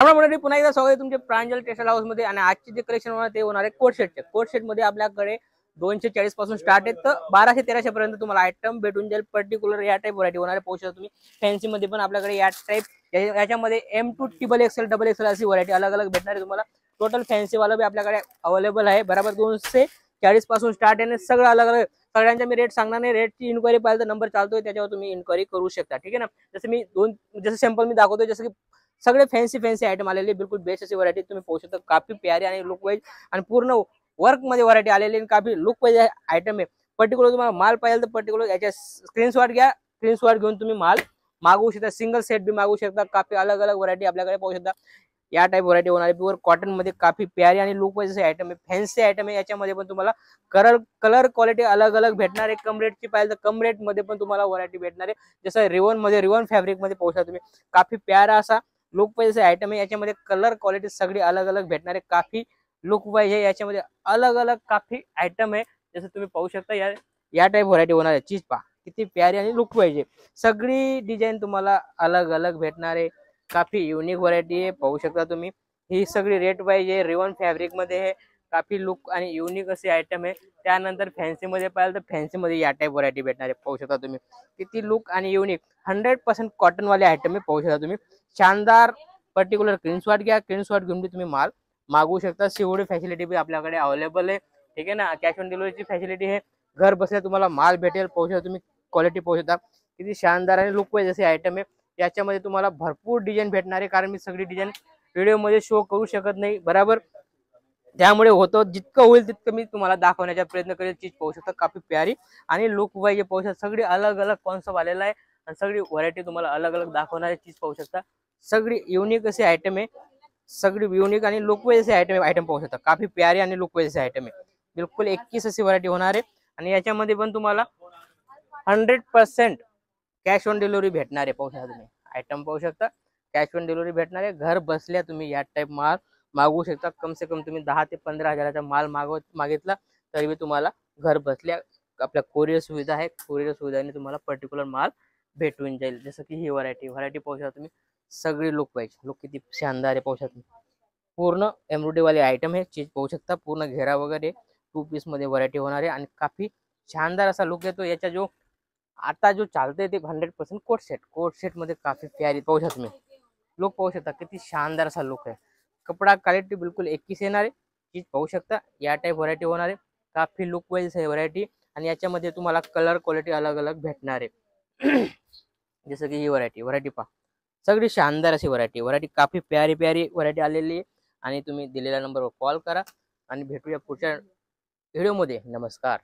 त्यामुळे पुन्हा एकदा स्वागत आहे तुमचे प्रांजल टेक्सटाईल हाऊस मध्ये। आणि आजचे जे कलेक्शन होणार ते होणार आहे कोट सेटचे। कोट सेट मध्ये आपल्याकडे 240 पासून स्टार्ट आहे तर 1200-1300 पर्यंत तुम्हाला आयटम भेटून जाईल। पर्टिक्युलर या टाइप व्हरायटी होणार आहे, पोहोचू शकता तुम्ही। फॅन्सी मध्ये पण आपल्याकडे या टाइप याच्यामध्ये M2 XXL डबल XL अशी व्हरायटी अलग अलग भेटणार आहे तुम्हाला। टोटल फॅन्सी वाला भी आपल्याकडे अवेलेबल आहे, बरोबर 240 पासून स्टार्ट आहे। सगळं अलग अलग सगळ्यांचा मी रेट सांगणार नाही, रेटची इन्क्वायरी पाहिजे तर नंबर चालतोय त्याच्यावर तुम्ही इन्क्वायरी करू शकता, ठीक आहे ना। जसं मी जसं सॅम्पल मी दाखवतोय, जसं की सगळे फॅन्सी आयटम आलेले, बिल्कुल बेस्ट अशी व्हरायटी तुम्ही पाहू शकता। काफी प्यारी आणि लुक वाईज आणि पूर्ण वर्क मध्ये व्हरायटी आलेली आणि काफी लुक वाईज आयटम आहे। पर्टिक्युलर तुम्हाला माल पाहिजे तर पर्टिक्युलर याच्या स्क्रीनशॉट घ्या, स्क्रीनशॉट घेऊन तुम्ही माल मागवू शकता। सिंगल सेट भी मागवू शकता। काफी अलग अलग व्हरायटी आपल्याकडे पाहू शकता। या टाइप व्हरायटी होणार आहे, प्युअर कॉटन मध्ये काफी प्यारी आणि लुक वाईज आयटम आहे, फॅन्सी आयटम आहे। याच्यामध्ये पण तुम्हाला कलर क्वालिटी अलग अलग भेटणार आहे। कम रेटची पाहिजे तर कम रेट मध्ये पण तुम्हाला व्हरायटी भेटणार आहे। जसं रिवॉन फॅब्रिक मध्ये पाहू शकता तुम्ही, काफी प्यारा असा लुक वाईज आयटम आहे। याच्यामध्ये कलर क्वालिटी सगळी अलग अलग भेटणार आहे, काफी लुक वाईज आहे। याच्यामध्ये अलग अलग काफी आयटम आहे, जसं तुम्ही पाहू शकता। या टाइप व्हरायटी होणार आहे। चीज पहा किती प्यारी आणि लुक वाईज आहे। सगळी डिझाईन तुम्हाला अलग अलग भेटणार आहे, काफी युनिक व्हरायटी आहे, पाहू शकता तुम्ही। ही सगळी रेट वाईज आहे, रिवॉन फॅब्रिक मध्ये आहे, काफी लुक आणि युनिक असे आयटम आहे। त्यानंतर फॅन्सी मध्ये पाहिलं तर फॅन्सी मध्ये या टाइप व्हरायटी भेटणार आहे, पाहू शकता तुम्ही किती लुक आणि युनिक 100% कॉटन वाले आयटम आहे, पाहू शकता तुम्ही। शानदार पर्टिक्युलर स्क्रीनशॉट घ्या, स्क्रीनशॉट घेऊन भी तुम्ही माल मागवू शकता। सीओडी फॅसिलिटी भी आपल्याकडे अवेलेबल आहे, ठीक आहे ना। कॅश ऑन डिलिव्हरीची फॅसिलिटी आहे, घर बसल्या तुम्हाला माल भेटेल, पाहू शकता तुम्ही। क्वालिटी पाहू शकता किती शानदार आणि लुक वाईज असे आयटम आहे। याच्यामध्ये तुम्हाला भरपूर डिझाईन भेटणार आहे, कारण मी सगळी डिझाईन व्हिडिओ मध्ये शो करू शकत नाही, बरोबर। त्यामुळे होतं जितकं होईल तितकं मी तुम्हाला दाखवण्याचा प्रयत्न करेल। चीज पाहू शकता काफी प्यारी आणि लुक वाईज पाहू शकता। सगळी अलग अलग कॉन्सेप्ट आलेला आहे आणि सगळी व्हरायटी तुम्हाला अलग अलग दाखवणार आहे। चीज पाहू शकता सगळी युनिक असे आयटम आहे, सगळी युनिक आणि लुक वाईज असे आयटम पाहू शकता। काफी प्यारी आणि लुक वाईज आयटम आहे, बिलकुल 21 अशी व्हरायटी होणार आहे। आणि याच्यामध्ये पण तुम्हाला 100% कॅश ऑन डिलिव्हरी भेटणार आहे, पाहू शकता तुम्ही। आयटम पाहू शकता कॅश ऑन डिलिव्हरी भेटणार आहे, घर बसल्या तुम्ही या टाइप माल मागवू शकता। कम से कम तुम्ही 10 ते 15 हजाराचा माल मागितला तरी मी तुम्हाला घर बसल्या आपल्या कोरियर सुविधा आहे, कोरियर सुविधाने तुम्हाला पर्टिक्युलर माल भेटून जाईल। जसं की ही व्हरायटी पाहू शकता तुम्ही, सगळी लुक वाईज लुक किती शानदार आहे, पाहू शकता तुम्ही। पूर्ण एम्ब्रॉयडरी वाले आयटम है, चीज पाहू शकता। पूर्ण घेरा वगैरे 2 पीस मध्ये व्हरायटी होणार आहे आणि काफी शानदार असा लुक येतो। याचा जो आता जो चालतंय ते 100% कोट सेट मध्ये काफी प्यारी, पाहू शकता तुम्ही। लुक पाहू शकता किती शानदार असा लुक आहे। कपडा क्वालिटी बिल्कुल 21 येणार आहे, चीज पाहू शकता। या टाइप व्हरायटी होणार आहे, काफी लुक वाईज आहे व्हरायटी आणि याच्यामध्ये तुम्हाला कलर क्वालिटी अलग अलग भेटणार आहे। जसं की ही व्हरायटी पहा, सगळी शानदार अशी व्हरायटी काफी प्यारी व्हरायटी आलेली आहे। आणि तुम्ही दिलेल्या नंबरवर कॉल करा आणि भेटूया पुढच्या व्हिडिओ मध्ये। नमस्कार।